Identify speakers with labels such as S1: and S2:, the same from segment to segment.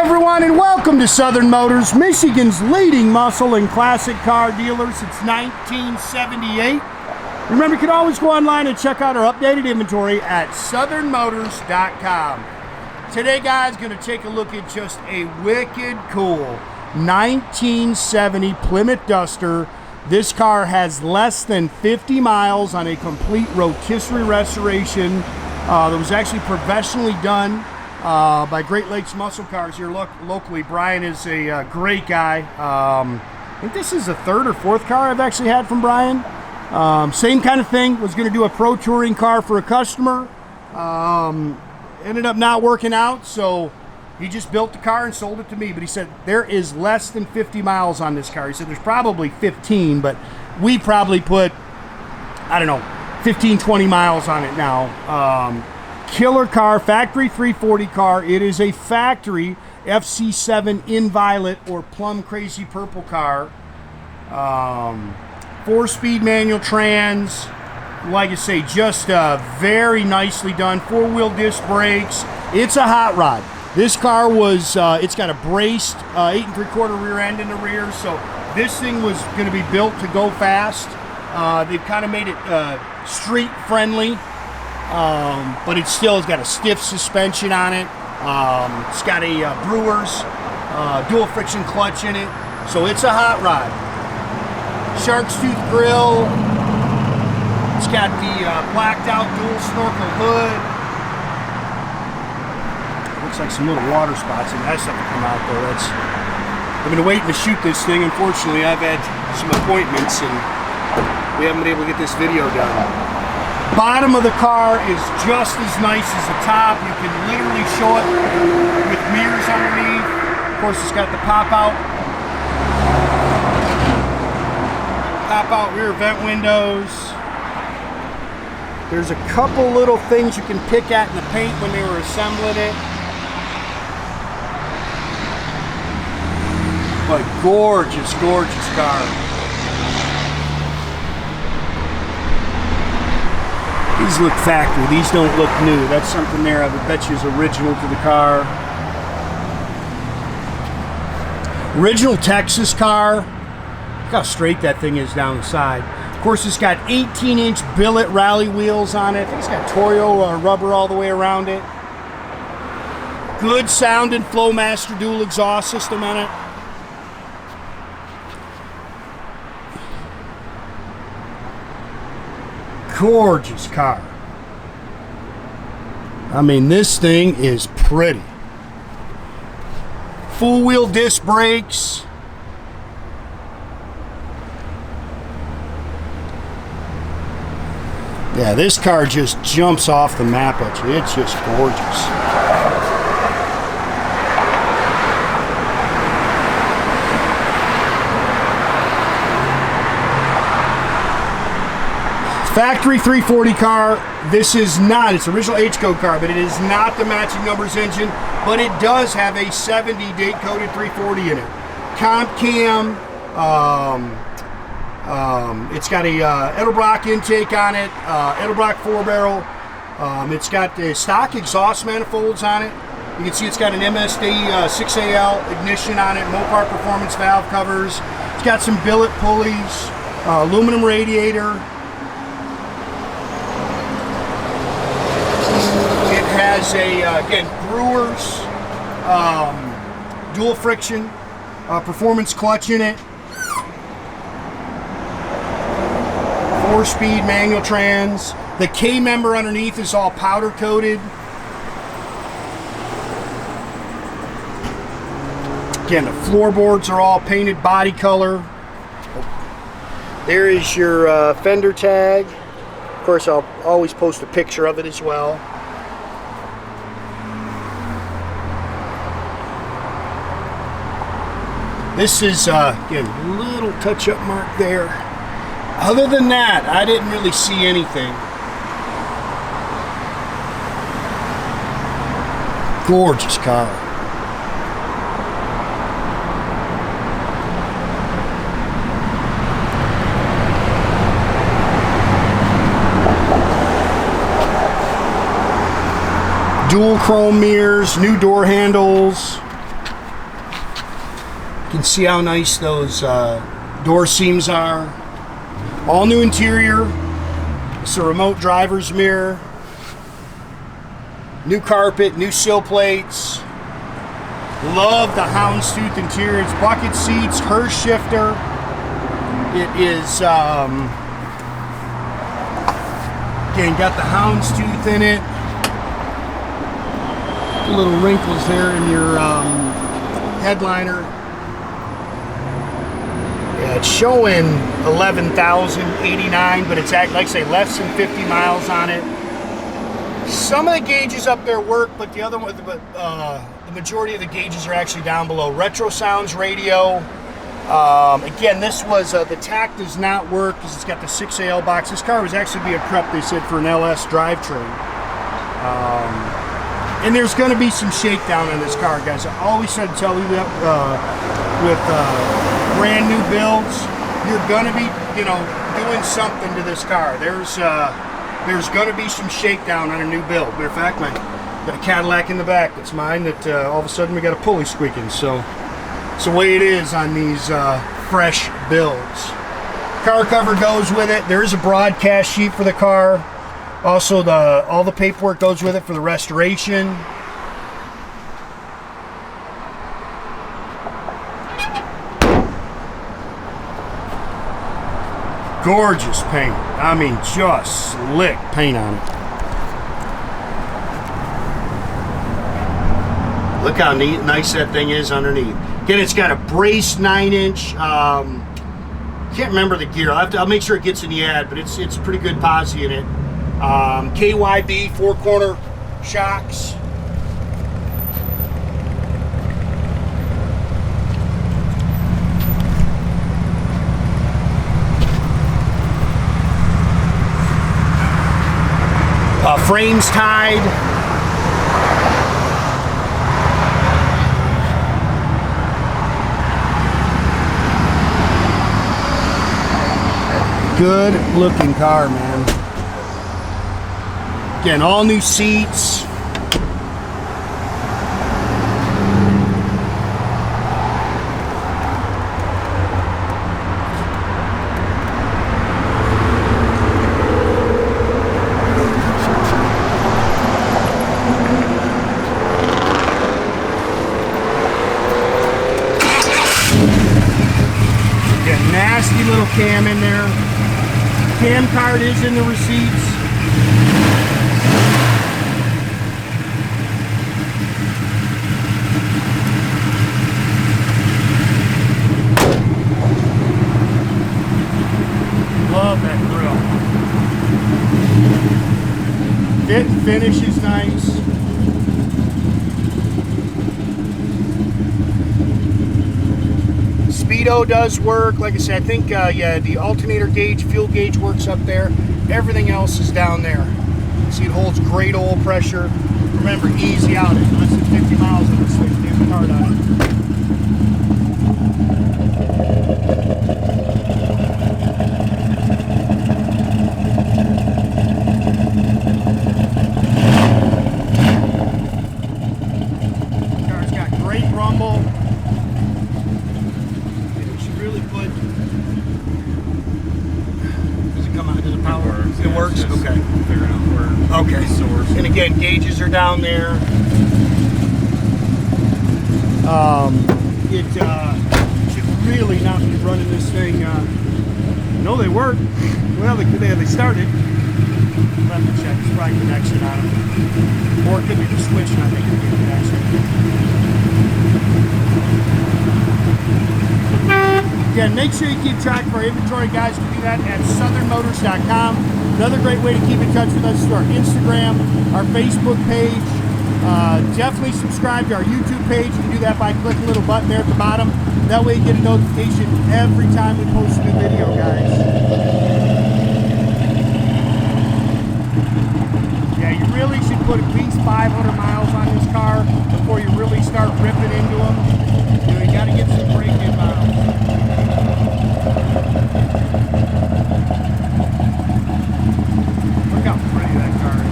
S1: everyone, and welcome to Southern Motors, Michigan's leading muscle and classic car dealer since 1978. Remember, you can always go online and check out our updated inventory at southernmotors.com. Today, guys, going to take a look at just a wicked cool 1970 Plymouth Duster. This car has less than 50 miles on a complete rotisserie restoration that was actually professionally done by Great Lakes Muscle Cars here locally. Brian is a great guy. I think this is the third or fourth car I've actually had from Brian. Same kind of thing. Was going to do a pro touring car for a customer. Ended up not working out, so he just built the car and sold it to me. But he said there is less than 50 miles on this car. He said there's probably 15, but we probably put, I don't know, 15, 20 miles on it now. Killer car, factory 340 car. It is a factory FC7 in violet or plum crazy purple car. 4-speed manual trans. Like I say, just very nicely done. 4-wheel disc brakes. It's a hot rod. This car was, it's got a braced 8 3/4 rear end in the rear, so this thing was going to be built to go fast. They've kind of made it street friendly. But it still has got a stiff suspension on it. It's got a Brewer's dual friction clutch in it, so it's a hot rod. Shark's Tooth grill. It's got the blacked out dual snorkel hood. Looks like some little water spots and that stuff to come out though. I've been waiting to shoot this thing. Unfortunately, I've had some appointments and we haven't been able to get this video done. Bottom of the car is just as nice as the top. You can literally show it with mirrors underneath. Of course, it's got the pop-out rear vent windows. There's a couple little things you can pick at in the paint when they were assembling it. But gorgeous, gorgeous car. These look factory, these don't look new. That's something there I would bet you is original to the car. Original Texas car. Look how straight that thing is down the side. Of course, it's got 18-inch billet rally wheels on it. I think it's got Toyo rubber all the way around it. Good sounding Flowmaster dual exhaust system on it. Gorgeous car. I mean, this thing is pretty. Full wheel disc brakes. Yeah, this car just jumps off the map at you. It's just gorgeous. Factory 340 car. This is not, it's original H-code car, but it is not the matching numbers engine, but it does have a 70 date coded 340 in it. Comp cam, it's got a Edelbrock intake on it, Edelbrock 4-barrel. It's got the stock exhaust manifolds on it. You can see it's got an MSD 6AL ignition on it, Mopar Performance valve covers. It's got some billet pulleys, aluminum radiator. Has a, again, Brewer's dual friction performance clutch in it. 4-speed manual trans. The K member underneath is all powder coated. Again, the floorboards are all painted body color. There is your fender tag. Of course, I'll always post a picture of it as well. This is, again, a little touch-up mark there. Other than that, I didn't really see anything. Gorgeous car. Dual chrome mirrors, new door handles. can see how nice those door seams are. All new interior. It's a remote driver's mirror. New carpet, new sill plates. Love the Hounds Tooth interior. It's bucket seats, Hurst shifter. It is, again, got the Hounds Tooth in it. Little wrinkles there in your headliner. Yeah, it's showing 11,089, but it's like I say, less than 50 miles on it. Some of the gauges up there work, but the other one, the majority of the gauges are actually down below. Retrosounds radio. Again, this was the tach does not work because it's got the 6AL box. This car was actually being prepped, they said, for an LS drivetrain. And there's going to be some shakedown in this car, guys. I always try to tell you that with brand new builds, you're going to be, doing something to this car. There's going to be some shakedown on a new build. Matter of fact, I got a Cadillac in the back that's mine that all of a sudden we got a pulley squeaking. So it's the way it is on these fresh builds. Car cover goes with it. There is a broadcast sheet for the car. Also, all the paperwork goes with it for the restoration. Gorgeous paint. I mean, just slick paint on it. Look how nice that thing is underneath. Again, it's got a braced 9-inch. Can't remember the gear. I'll make sure it gets in the ad, but it's pretty good posi in it. KYB 4-corner shocks. Frames tied. Good looking car, man. Again, all new seats. Got a nasty little cam in there. Cam card is in the receipts. Love that grill. Fit and finish is nice. Speedo does work. Like I said, I think yeah, the alternator gauge, fuel gauge works up there. Everything else is down there. See, it holds great oil pressure. Remember, easy out it. Less than 50 miles on this thing. New card on it. Car's got great rumble. It should really put. Does it come out? Does it power? It works. Okay.
S2: Figuring out where.
S1: Okay.
S2: The source.
S1: And again, gauges are down there. It should really not be running this thing. No, they work. Well, they started. Let me check. It's probably connection on them. Or it could be the switch, and I think it could be connection. Again, make sure you keep track of our inventory, guys. You can do that at southernmotors.com. Another great way to keep in touch with us is our Instagram, our Facebook page. Definitely subscribe to our YouTube page. You can do that by clicking the little button there at the bottom. That way you get a notification every time we post a new video, guys. Yeah, you really should put at least 500 miles on this car before you really start ripping into them. You got to get some break-in miles. Look how pretty that car is.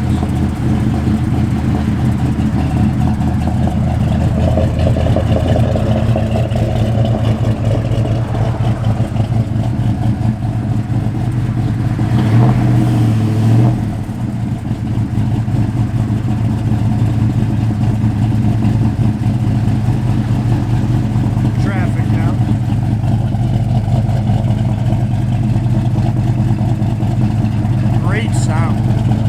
S1: sound.